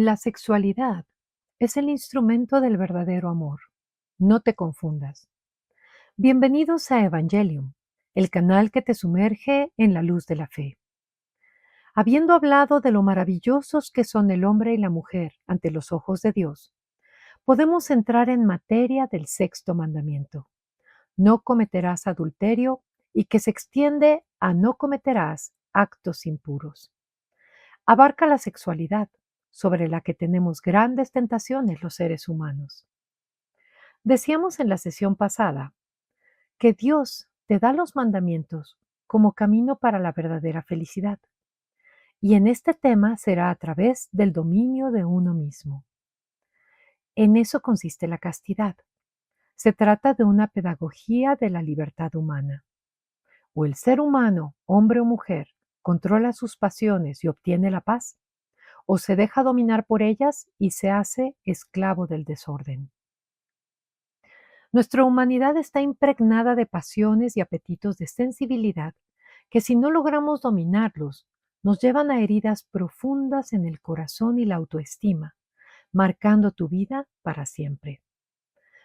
La sexualidad es el instrumento del verdadero amor. No te confundas. Bienvenidos a Evangelium, el canal que te sumerge en la luz de la fe. Habiendo hablado de lo maravillosos que son el hombre y la mujer ante los ojos de Dios, podemos entrar en materia del sexto mandamiento. No cometerás adulterio y que se extiende a no cometerás actos impuros. Abarca la sexualidad, sobre la que tenemos grandes tentaciones los seres humanos. Decíamos en la sesión pasada que Dios te da los mandamientos como camino para la verdadera felicidad, y en este tema será a través del dominio de uno mismo. En eso consiste la castidad. Se trata de una pedagogía de la libertad humana. O el ser humano, hombre o mujer, controla sus pasiones y obtiene la paz, o se deja dominar por ellas y se hace esclavo del desorden. Nuestra humanidad está impregnada de pasiones y apetitos de sensibilidad que, si no logramos dominarlos, nos llevan a heridas profundas en el corazón y la autoestima, marcando tu vida para siempre.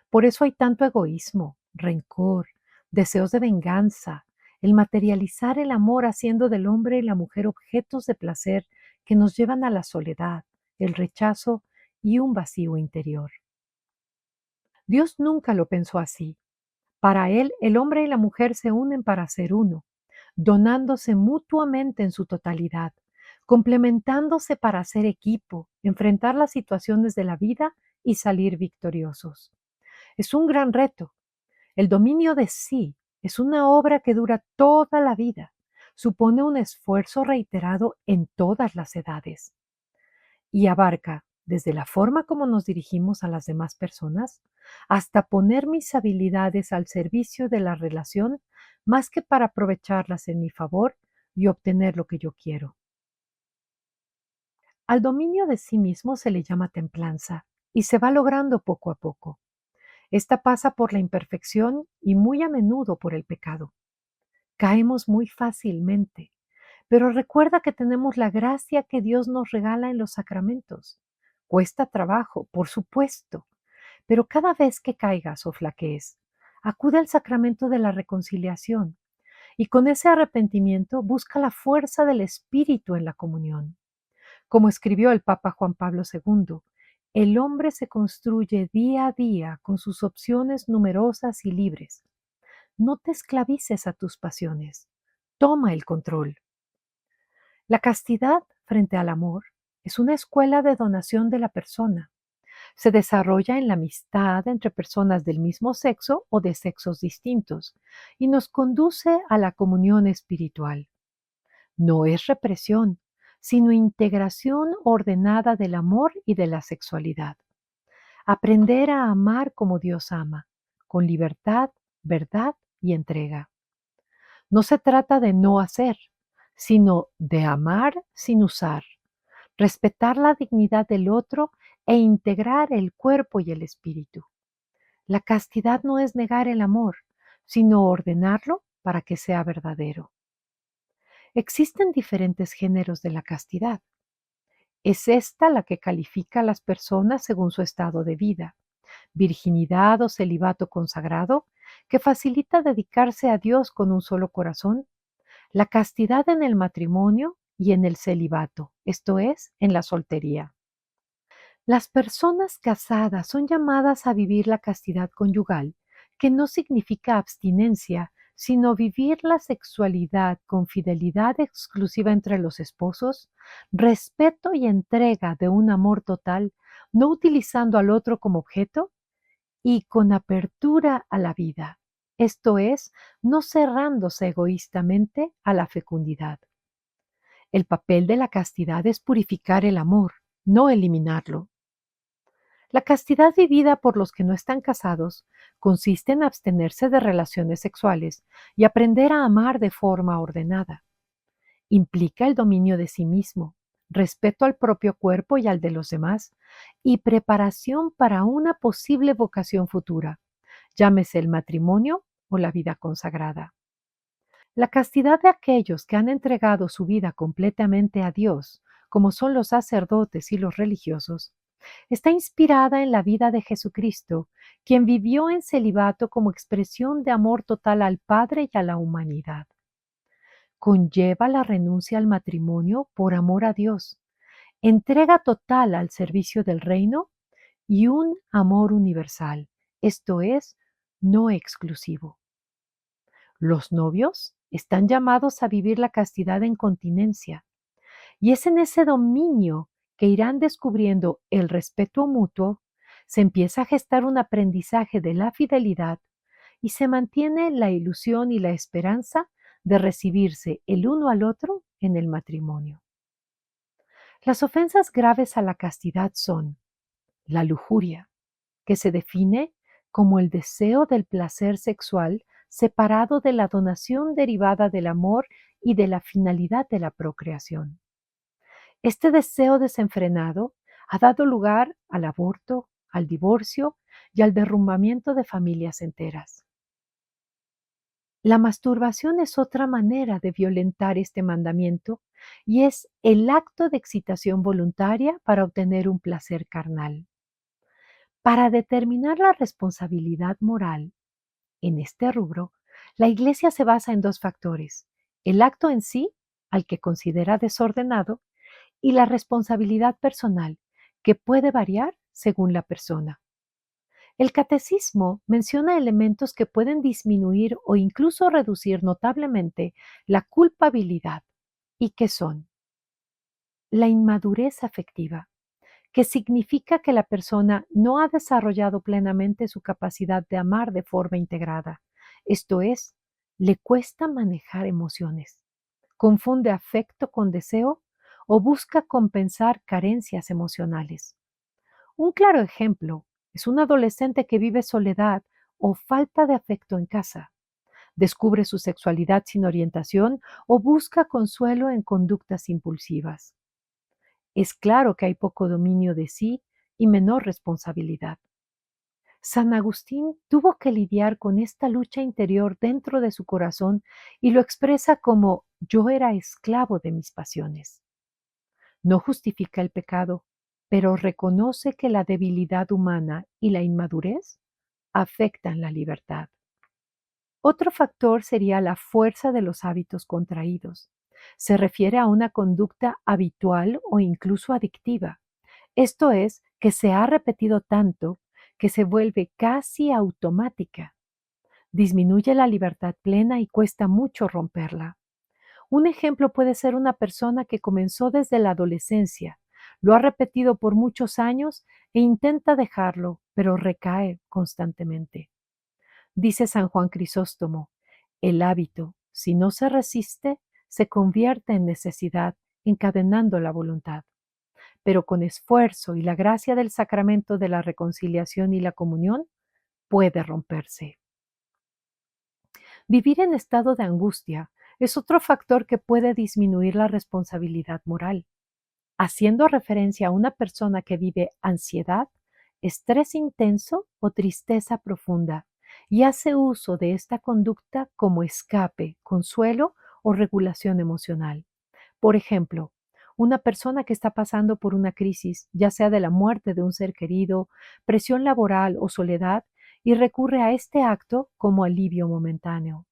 Por eso hay tanto egoísmo, rencor, deseos de venganza, el materializar el amor haciendo del hombre y la mujer objetos de placer que nos llevan a la soledad, el rechazo y un vacío interior. Dios nunca lo pensó así. Para Él, el hombre y la mujer se unen para ser uno, donándose mutuamente en su totalidad, complementándose para ser equipo, enfrentar las situaciones de la vida y salir victoriosos. Es un gran reto. El dominio de sí es una obra que dura toda la vida. Supone un esfuerzo reiterado en todas las edades y abarca desde la forma como nos dirigimos a las demás personas hasta poner mis habilidades al servicio de la relación más que para aprovecharlas en mi favor y obtener lo que yo quiero. Al dominio de sí mismo se le llama templanza y se va logrando poco a poco. Esta pasa por la imperfección y muy a menudo por el pecado. Caemos muy fácilmente, pero recuerda que tenemos la gracia que Dios nos regala en los sacramentos. Cuesta trabajo, por supuesto, pero cada vez que caigas o flaquees, acude al sacramento de la reconciliación y con ese arrepentimiento busca la fuerza del Espíritu en la comunión. Como escribió el Papa Juan Pablo II, el hombre se construye día a día con sus opciones numerosas y libres. No te esclavices a tus pasiones. Toma el control. La castidad frente al amor es una escuela de donación de la persona. Se desarrolla en la amistad entre personas del mismo sexo o de sexos distintos y nos conduce a la comunión espiritual. No es represión, sino integración ordenada del amor y de la sexualidad. Aprender a amar como Dios ama, con libertad, verdad y entrega. No se trata de no hacer, sino de amar sin usar, respetar la dignidad del otro e integrar el cuerpo y el espíritu. La castidad no es negar el amor, sino ordenarlo para que sea verdadero. Existen diferentes géneros de la castidad. Es esta la que califica a las personas según su estado de vida, virginidad o celibato consagrado, que facilita dedicarse a Dios con un solo corazón, la castidad en el matrimonio y en el celibato, esto es, en la soltería. Las personas casadas son llamadas a vivir la castidad conyugal, que no significa abstinencia, sino vivir la sexualidad con fidelidad exclusiva entre los esposos, respeto y entrega de un amor total, no utilizando al otro como objeto, y con apertura a la vida, esto es, no cerrándose egoístamente a la fecundidad. El papel de la castidad es purificar el amor, no eliminarlo. La castidad vivida por los que no están casados consiste en abstenerse de relaciones sexuales y aprender a amar de forma ordenada. Implica el dominio de sí mismo, respeto al propio cuerpo y al de los demás, y preparación para una posible vocación futura, llámese el matrimonio o la vida consagrada. La castidad de aquellos que han entregado su vida completamente a Dios, como son los sacerdotes y los religiosos, está inspirada en la vida de Jesucristo, quien vivió en celibato como expresión de amor total al Padre y a la humanidad. Conlleva la renuncia al matrimonio por amor a Dios, entrega total al servicio del reino y un amor universal, esto es, no exclusivo. Los novios están llamados a vivir la castidad en continencia, y es en ese dominio que irán descubriendo el respeto mutuo, se empieza a gestar un aprendizaje de la fidelidad y se mantiene la ilusión y la esperanza de recibirse el uno al otro en el matrimonio. Las ofensas graves a la castidad son la lujuria, que se define como el deseo del placer sexual separado de la donación derivada del amor y de la finalidad de la procreación. Este deseo desenfrenado ha dado lugar al aborto, al divorcio y al derrumbamiento de familias enteras. La masturbación es otra manera de violentar este mandamiento y es el acto de excitación voluntaria para obtener un placer carnal. Para determinar la responsabilidad moral en este rubro, la Iglesia se basa en dos factores: el acto en sí, al que considera desordenado, y la responsabilidad personal, que puede variar según la persona. El catecismo menciona elementos que pueden disminuir o incluso reducir notablemente la culpabilidad, y que son la inmadurez afectiva, que significa que la persona no ha desarrollado plenamente su capacidad de amar de forma integrada, esto es, le cuesta manejar emociones, confunde afecto con deseo o busca compensar carencias emocionales. Un claro ejemplo es un adolescente que vive soledad o falta de afecto en casa, descubre su sexualidad sin orientación o busca consuelo en conductas impulsivas. Es claro que hay poco dominio de sí y menor responsabilidad. San Agustín tuvo que lidiar con esta lucha interior dentro de su corazón y lo expresa como yo era esclavo de mis pasiones. No justifica el pecado, pero reconoce que la debilidad humana y la inmadurez afectan la libertad. Otro factor sería la fuerza de los hábitos contraídos. Se refiere a una conducta habitual o incluso adictiva. Esto es, que se ha repetido tanto que se vuelve casi automática. Disminuye la libertad plena y cuesta mucho romperla. Un ejemplo puede ser una persona que comenzó desde la adolescencia, lo ha repetido por muchos años e intenta dejarlo, pero recae constantemente. Dice San Juan Crisóstomo, el hábito, si no se resiste, se convierte en necesidad, encadenando la voluntad. Pero con esfuerzo y la gracia del sacramento de la reconciliación y la comunión, puede romperse. Vivir en estado de angustia es otro factor que puede disminuir la responsabilidad moral, haciendo referencia a una persona que vive ansiedad, estrés intenso o tristeza profunda y hace uso de esta conducta como escape, consuelo o regulación emocional. Por ejemplo, una persona que está pasando por una crisis, ya sea de la muerte de un ser querido, presión laboral o soledad, y recurre a este acto como alivio momentáneo.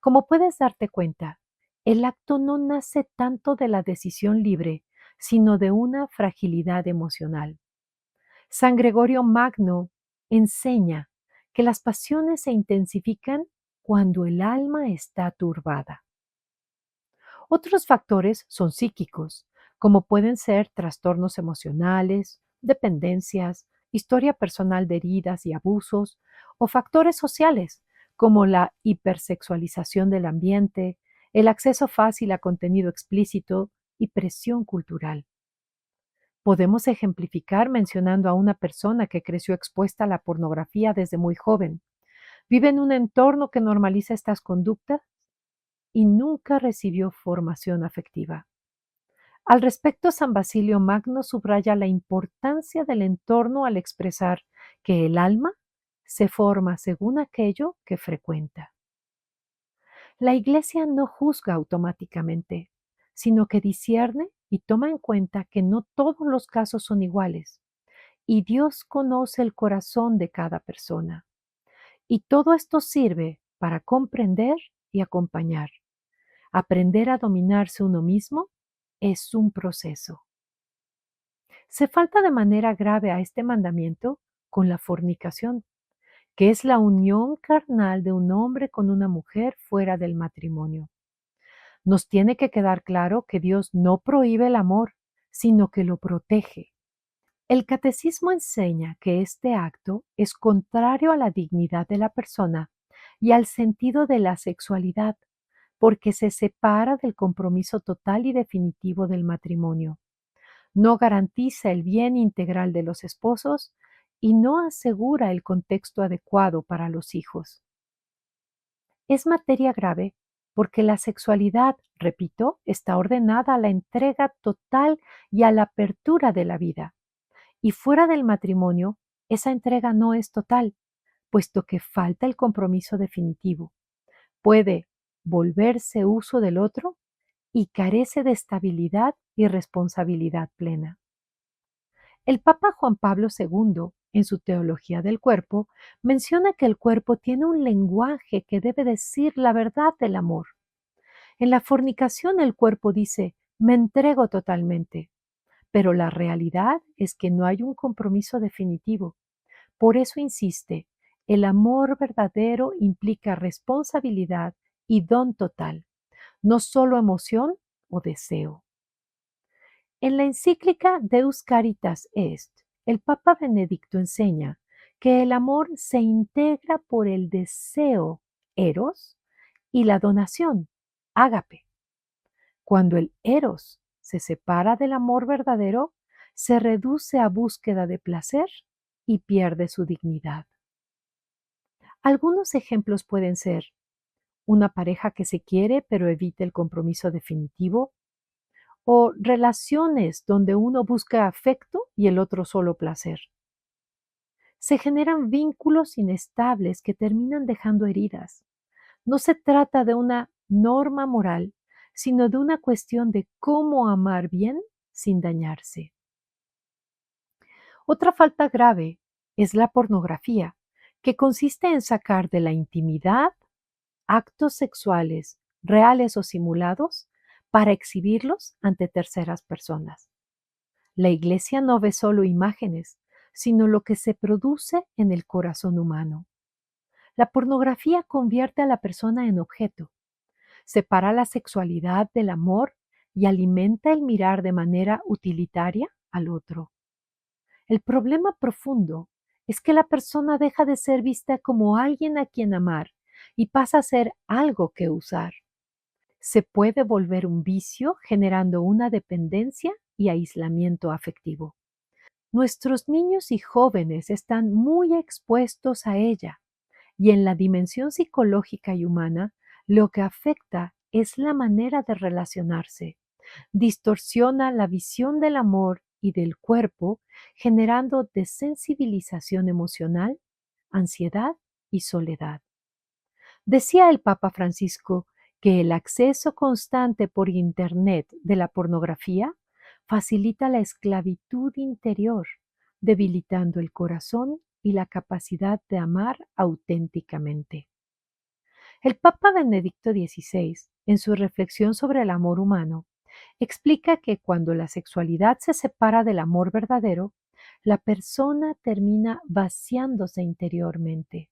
Como puedes darte cuenta, el acto no nace tanto de la decisión libre, sino de una fragilidad emocional. San Gregorio Magno enseña que las pasiones se intensifican cuando el alma está turbada. Otros factores son psíquicos, como pueden ser trastornos emocionales, dependencias, historia personal de heridas y abusos, o factores sociales, como la hipersexualización del ambiente, el acceso fácil a contenido explícito y presión cultural. Podemos ejemplificar mencionando a una persona que creció expuesta a la pornografía desde muy joven. Vive en un entorno que normaliza estas conductas y nunca recibió formación afectiva. Al respecto, San Basilio Magno subraya la importancia del entorno al expresar que el alma se forma según aquello que frecuenta. La Iglesia no juzga automáticamente, sino que discierne y toma en cuenta que no todos los casos son iguales, y Dios conoce el corazón de cada persona. Y todo esto sirve para comprender y acompañar. Aprender a dominarse uno mismo es un proceso. Se falta de manera grave a este mandamiento con la fornicación, que es la unión carnal de un hombre con una mujer fuera del matrimonio. Nos tiene que quedar claro que Dios no prohíbe el amor, sino que lo protege. El catecismo enseña que este acto es contrario a la dignidad de la persona y al sentido de la sexualidad, porque se separa del compromiso total y definitivo del matrimonio. No garantiza el bien integral de los esposos y no asegura el contexto adecuado para los hijos. Es materia grave porque la sexualidad, repito, está ordenada a la entrega total y a la apertura de la vida. Y fuera del matrimonio, esa entrega no es total, puesto que falta el compromiso definitivo. Puede volverse uso del otro y carece de estabilidad y responsabilidad plena. El Papa Juan Pablo II, en su Teología del Cuerpo, menciona que el cuerpo tiene un lenguaje que debe decir la verdad del amor. En la fornicación el cuerpo dice, me entrego totalmente, pero la realidad es que no hay un compromiso definitivo. Por eso insiste, el amor verdadero implica responsabilidad y don total, no solo emoción o deseo. En la encíclica Deus Caritas Est, el Papa Benedicto enseña que el amor se integra por el deseo, eros, y la donación, ágape. Cuando el eros se separa del amor verdadero, se reduce a búsqueda de placer y pierde su dignidad. Algunos ejemplos pueden ser una pareja que se quiere pero evita el compromiso definitivo, o relaciones donde uno busca afecto y el otro solo placer. Se generan vínculos inestables que terminan dejando heridas. No se trata de una norma moral, sino de una cuestión de cómo amar bien sin dañarse. Otra falta grave es la pornografía, que consiste en sacar de la intimidad actos sexuales, reales o simulados, para exhibirlos ante terceras personas. La Iglesia no ve solo imágenes, sino lo que se produce en el corazón humano. La pornografía convierte a la persona en objeto, separa la sexualidad del amor y alimenta el mirar de manera utilitaria al otro. El problema profundo es que la persona deja de ser vista como alguien a quien amar y pasa a ser algo que usar. Se puede volver un vicio generando una dependencia y aislamiento afectivo. Nuestros niños y jóvenes están muy expuestos a ella y en la dimensión psicológica y humana lo que afecta es la manera de relacionarse. Distorsiona la visión del amor y del cuerpo, generando desensibilización emocional, ansiedad y soledad. Decía el Papa Francisco que el acceso constante por Internet de la pornografía facilita la esclavitud interior, debilitando el corazón y la capacidad de amar auténticamente. El Papa Benedicto XVI, en su reflexión sobre el amor humano, explica que cuando la sexualidad se separa del amor verdadero, la persona termina vaciándose interiormente.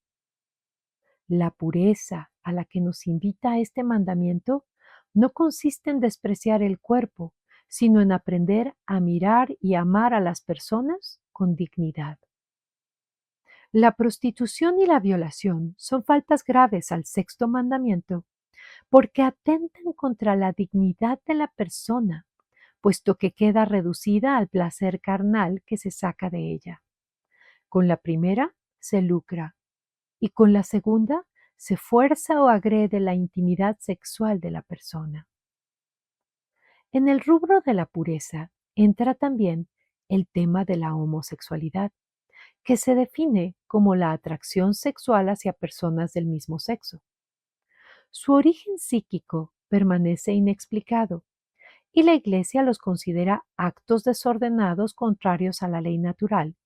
La pureza a la que nos invita este mandamiento no consiste en despreciar el cuerpo, sino en aprender a mirar y amar a las personas con dignidad. La prostitución y la violación son faltas graves al sexto mandamiento porque atentan contra la dignidad de la persona, puesto que queda reducida al placer carnal que se saca de ella. Con la primera se lucra y con la segunda se fuerza o agrede la intimidad sexual de la persona. En el rubro de la pureza entra también el tema de la homosexualidad, que se define como la atracción sexual hacia personas del mismo sexo. Su origen psíquico permanece inexplicado y la Iglesia los considera actos desordenados contrarios a la ley natural,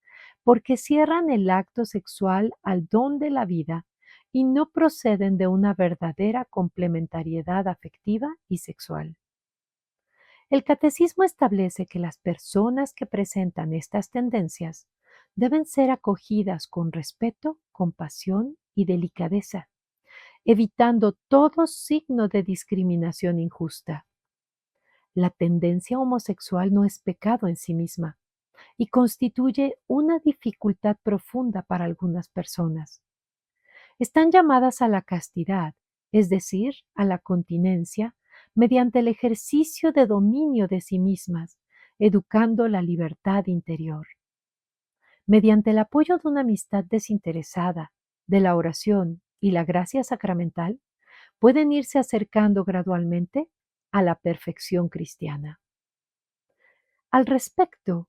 porque cierran el acto sexual al don de la vida y no proceden de una verdadera complementariedad afectiva y sexual. El catecismo establece que las personas que presentan estas tendencias deben ser acogidas con respeto, compasión y delicadeza, evitando todo signo de discriminación injusta. La tendencia homosexual no es pecado en sí misma y constituye una dificultad profunda para algunas personas. Están llamadas a la castidad, es decir, a la continencia, mediante el ejercicio de dominio de sí mismas, educando la libertad interior. Mediante el apoyo de una amistad desinteresada, de la oración y la gracia sacramental, pueden irse acercando gradualmente a la perfección cristiana. Al respecto,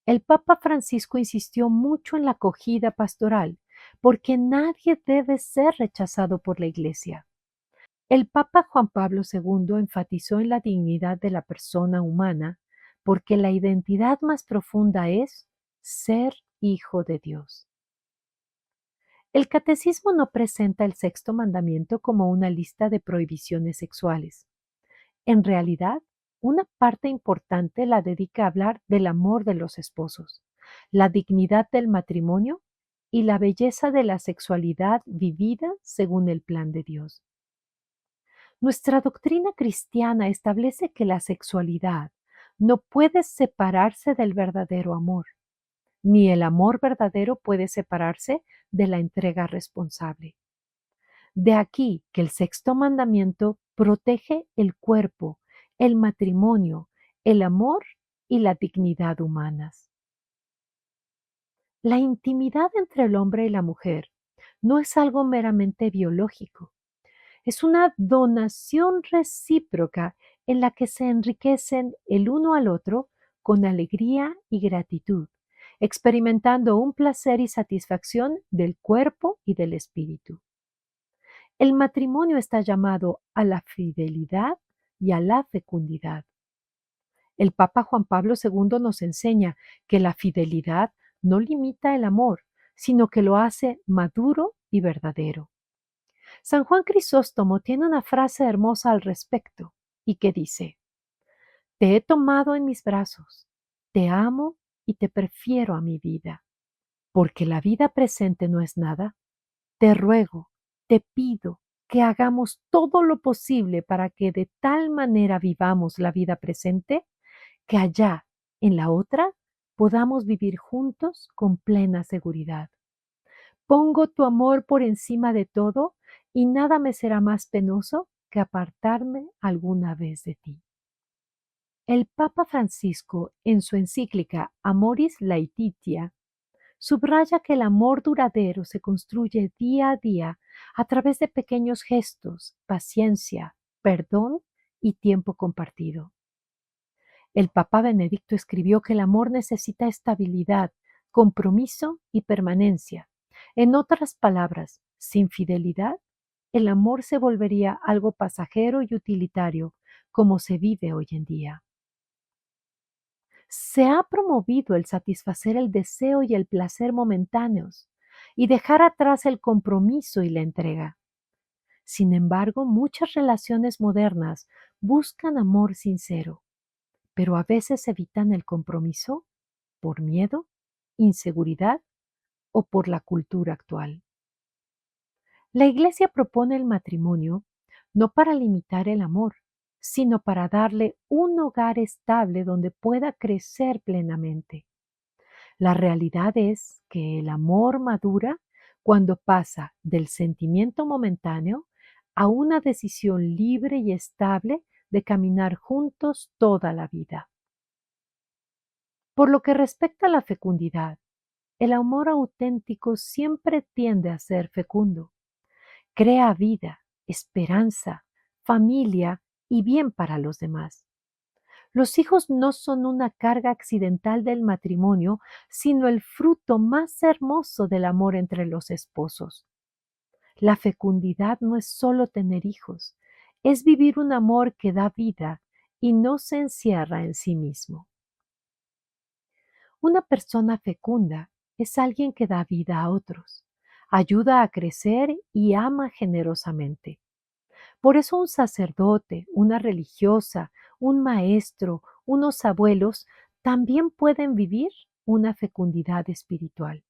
el Papa Francisco insistió mucho en la acogida pastoral, porque nadie debe ser rechazado por la Iglesia. El Papa Juan Pablo II enfatizó en la dignidad de la persona humana, porque la identidad más profunda es ser hijo de Dios. El catecismo no presenta el sexto mandamiento como una lista de prohibiciones sexuales. En realidad, una parte importante la dedica a hablar del amor de los esposos, la dignidad del matrimonio y la belleza de la sexualidad vivida según el plan de Dios. Nuestra doctrina cristiana establece que la sexualidad no puede separarse del verdadero amor, ni el amor verdadero puede separarse de la entrega responsable. De aquí que el sexto mandamiento protege el cuerpo, el matrimonio, el amor y la dignidad humanas. La intimidad entre el hombre y la mujer no es algo meramente biológico, es una donación recíproca en la que se enriquecen el uno al otro con alegría y gratitud, experimentando un placer y satisfacción del cuerpo y del espíritu. El matrimonio está llamado a la fidelidad y a la fecundidad. El Papa Juan Pablo II nos enseña que la fidelidad no limita el amor, sino que lo hace maduro y verdadero. San Juan Crisóstomo tiene una frase hermosa al respecto y que dice: Te he tomado en mis brazos, te amo y te prefiero a mi vida. Porque la vida presente no es nada, te ruego, te pido que hagamos todo lo posible para que de tal manera vivamos la vida presente que allá, en la otra, podamos vivir juntos con plena seguridad. Pongo tu amor por encima de todo y nada me será más penoso que apartarme alguna vez de ti. El Papa Francisco, en su encíclica Amoris Laetitia, subraya que el amor duradero se construye día a día a través de pequeños gestos, paciencia, perdón y tiempo compartido. El Papa Benedicto escribió que el amor necesita estabilidad, compromiso y permanencia. En otras palabras, sin fidelidad, el amor se volvería algo pasajero y utilitario, como se vive hoy en día. Se ha promovido el satisfacer el deseo y el placer momentáneos y dejar atrás el compromiso y la entrega. Sin embargo, muchas relaciones modernas buscan amor sincero, pero a veces evitan el compromiso por miedo, inseguridad o por la cultura actual. La Iglesia propone el matrimonio no para limitar el amor, sino para darle un hogar estable donde pueda crecer plenamente. La realidad es que el amor madura cuando pasa del sentimiento momentáneo a una decisión libre y estable de caminar juntos toda la vida. Por lo que respecta a la fecundidad, el amor auténtico siempre tiende a ser fecundo. Crea vida, esperanza, familia y bien para los demás. Los hijos no son una carga accidental del matrimonio, sino el fruto más hermoso del amor entre los esposos. La fecundidad no es solo tener hijos, es vivir un amor que da vida y no se encierra en sí mismo. Una persona fecunda es alguien que da vida a otros, ayuda a crecer y ama generosamente. Por eso un sacerdote, una religiosa, un maestro, unos abuelos también pueden vivir una fecundidad espiritual.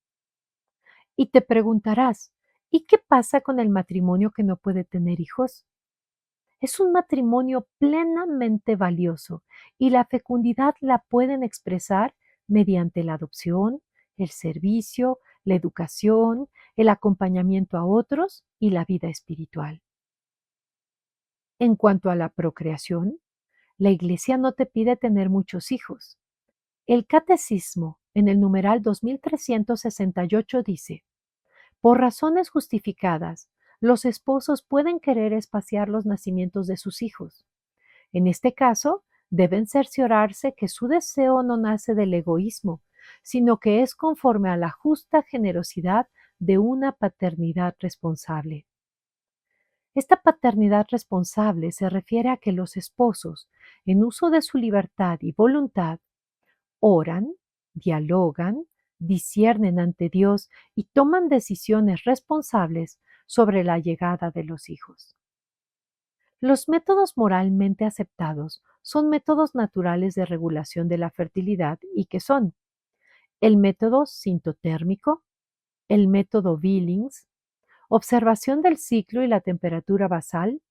Y te preguntarás, ¿y qué pasa con el matrimonio que no puede tener hijos? Es un matrimonio plenamente valioso y la fecundidad la pueden expresar mediante la adopción, el servicio, la educación, el acompañamiento a otros y la vida espiritual. En cuanto a la procreación, la Iglesia no te pide tener muchos hijos. El Catecismo, en el numeral 2368, dice: por razones justificadas, los esposos pueden querer espaciar los nacimientos de sus hijos. En este caso, deben cerciorarse que su deseo no nace del egoísmo, sino que es conforme a la justa generosidad de una paternidad responsable. Esta paternidad responsable se refiere a que los esposos, en uso de su libertad y voluntad, oran, dialogan, disciernen ante Dios y toman decisiones responsables sobre la llegada de los hijos. Los métodos moralmente aceptados son métodos naturales de regulación de la fertilidad y que son el método sintotérmico, el método Billings, observación del ciclo y la temperatura basal,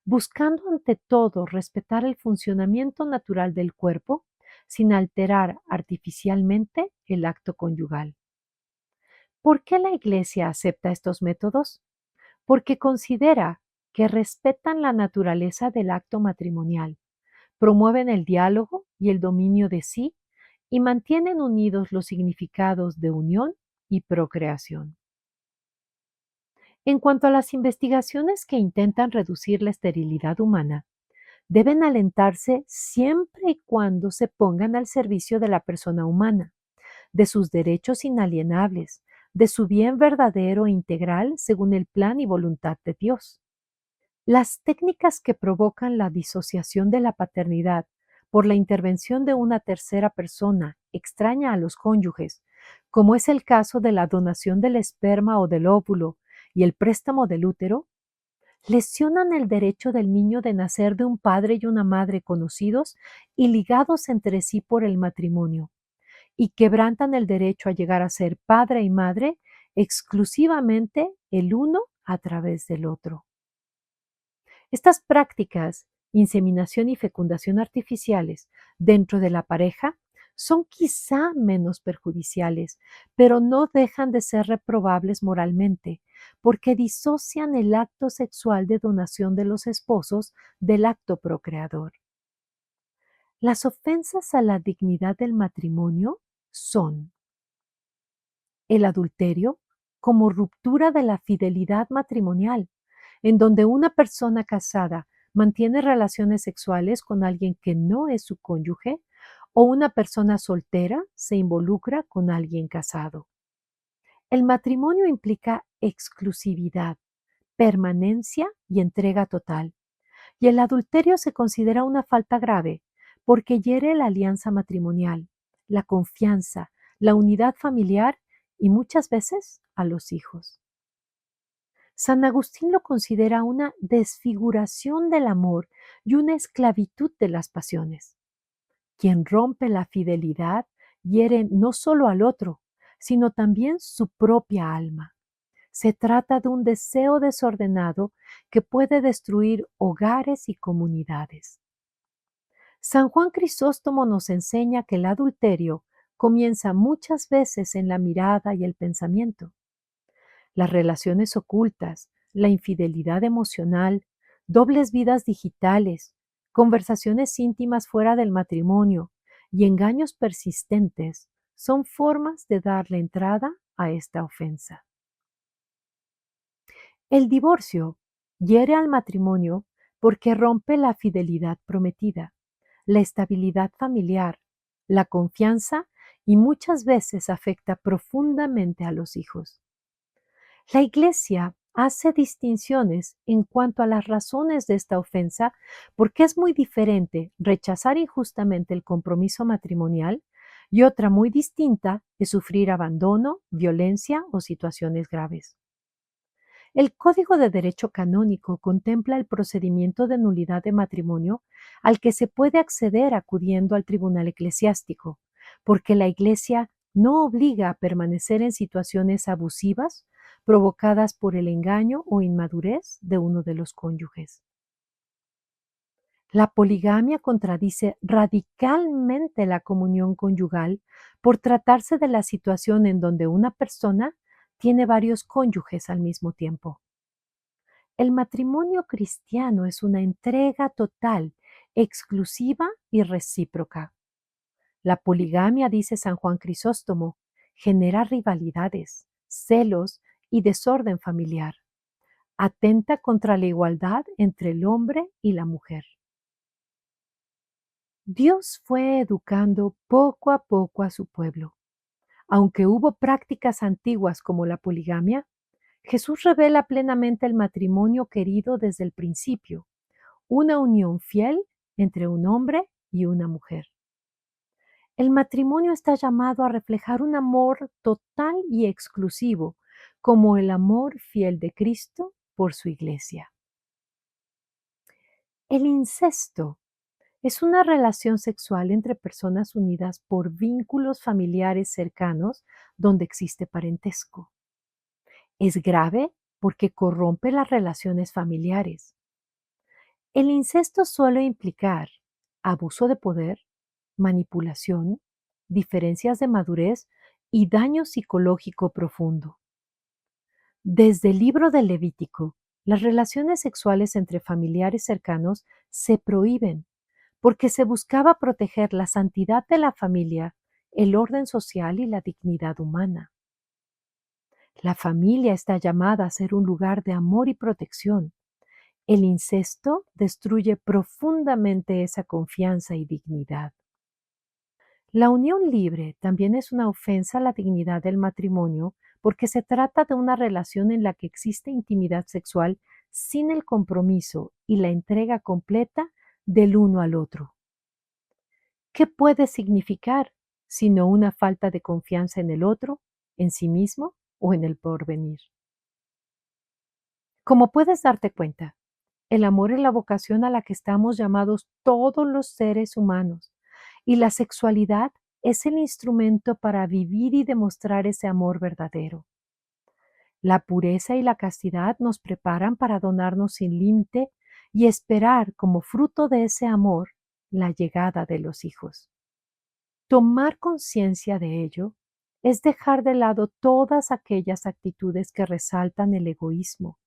buscando ante todo respetar el funcionamiento natural del cuerpo sin alterar artificialmente el acto conyugal. ¿Por qué la Iglesia acepta estos métodos? Porque considera que respetan la naturaleza del acto matrimonial, promueven el diálogo y el dominio de sí y mantienen unidos los significados de unión y procreación. En cuanto a las investigaciones que intentan reducir la esterilidad humana, deben alentarse siempre y cuando se pongan al servicio de la persona humana, de sus derechos inalienables, de su bien verdadero e integral según el plan y voluntad de Dios. Las técnicas que provocan la disociación de la paternidad por la intervención de una tercera persona extraña a los cónyuges, como es el caso de la donación del esperma o del óvulo y el préstamo del útero, lesionan el derecho del niño de nacer de un padre y una madre conocidos y ligados entre sí por el matrimonio, y quebrantan el derecho a llegar a ser padre y madre exclusivamente el uno a través del otro. Estas prácticas, inseminación y fecundación artificiales dentro de la pareja, son quizá menos perjudiciales, pero no dejan de ser reprobables moralmente, porque disocian el acto sexual de donación de los esposos del acto procreador. Las ofensas a la dignidad del matrimonio son el adulterio como ruptura de la fidelidad matrimonial, en donde una persona casada mantiene relaciones sexuales con alguien que no es su cónyuge o una persona soltera se involucra con alguien casado. El matrimonio implica exclusividad, permanencia y entrega total, y el adulterio se considera una falta grave porque hiere la alianza matrimonial, la confianza, la unidad familiar y muchas veces a los hijos. San Agustín lo considera una desfiguración del amor y una esclavitud de las pasiones. Quien rompe la fidelidad hiere no solo al otro, sino también su propia alma. Se trata de un deseo desordenado que puede destruir hogares y comunidades. San Juan Crisóstomo nos enseña que el adulterio comienza muchas veces en la mirada y el pensamiento. Las relaciones ocultas, la infidelidad emocional, dobles vidas digitales, conversaciones íntimas fuera del matrimonio y engaños persistentes son formas de darle entrada a esta ofensa. El divorcio hiere al matrimonio porque rompe la fidelidad prometida, la estabilidad familiar, la confianza y muchas veces afecta profundamente a los hijos. La Iglesia hace distinciones en cuanto a las razones de esta ofensa porque es muy diferente rechazar injustamente el compromiso matrimonial y otra muy distinta es sufrir abandono, violencia o situaciones graves. El Código de Derecho Canónico contempla el procedimiento de nulidad de matrimonio al que se puede acceder acudiendo al tribunal eclesiástico, porque la Iglesia no obliga a permanecer en situaciones abusivas provocadas por el engaño o inmadurez de uno de los cónyuges. La poligamia contradice radicalmente la comunión conyugal por tratarse de la situación en donde una persona tiene varios cónyuges al mismo tiempo. El matrimonio cristiano es una entrega total, exclusiva y recíproca. La poligamia, dice San Juan Crisóstomo, genera rivalidades, celos y desorden familiar. Atenta contra la igualdad entre el hombre y la mujer. Dios fue educando poco a poco a su pueblo. Aunque hubo prácticas antiguas como la poligamia, Jesús revela plenamente el matrimonio querido desde el principio, una unión fiel entre un hombre y una mujer. El matrimonio está llamado a reflejar un amor total y exclusivo, como el amor fiel de Cristo por su iglesia. El incesto es una relación sexual entre personas unidas por vínculos familiares cercanos donde existe parentesco. Es grave porque corrompe las relaciones familiares. El incesto suele implicar abuso de poder, manipulación, diferencias de madurez y daño psicológico profundo. Desde el libro del Levítico, las relaciones sexuales entre familiares cercanos se prohíben porque se buscaba proteger la santidad de la familia, el orden social y la dignidad humana. La familia está llamada a ser un lugar de amor y protección. El incesto destruye profundamente esa confianza y dignidad. La unión libre también es una ofensa a la dignidad del matrimonio porque se trata de una relación en la que existe intimidad sexual sin el compromiso y la entrega completa del uno al otro. ¿Qué puede significar sino una falta de confianza en el otro, en sí mismo o en el porvenir? Como puedes darte cuenta, el amor es la vocación a la que estamos llamados todos los seres humanos, y la sexualidad es el instrumento para vivir y demostrar ese amor verdadero. La pureza y la castidad nos preparan para donarnos sin límite y esperar como fruto de ese amor la llegada de los hijos. Tomar conciencia de ello es dejar de lado todas aquellas actitudes que resaltan el egoísmo,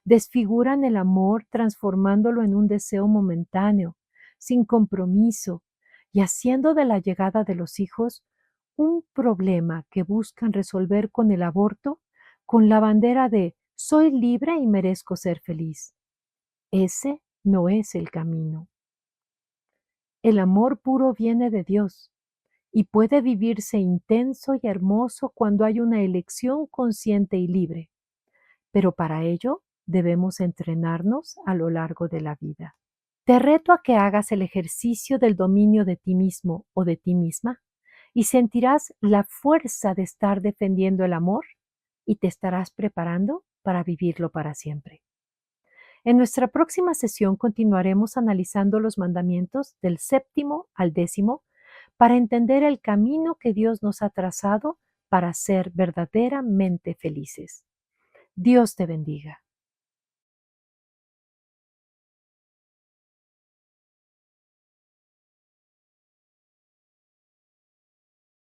desfiguran el amor transformándolo en un deseo momentáneo, sin compromiso, y haciendo de la llegada de los hijos un problema que buscan resolver con el aborto, con la bandera de soy libre y merezco ser feliz. Ese no es el camino. El amor puro viene de Dios y puede vivirse intenso y hermoso cuando hay una elección consciente y libre, pero para ello debemos entrenarnos a lo largo de la vida. Te reto a que hagas el ejercicio del dominio de ti mismo o de ti misma y sentirás la fuerza de estar defendiendo el amor y te estarás preparando para vivirlo para siempre. En nuestra próxima sesión continuaremos analizando los mandamientos del 7º al 10º para entender el camino que Dios nos ha trazado para ser verdaderamente felices. Dios te bendiga.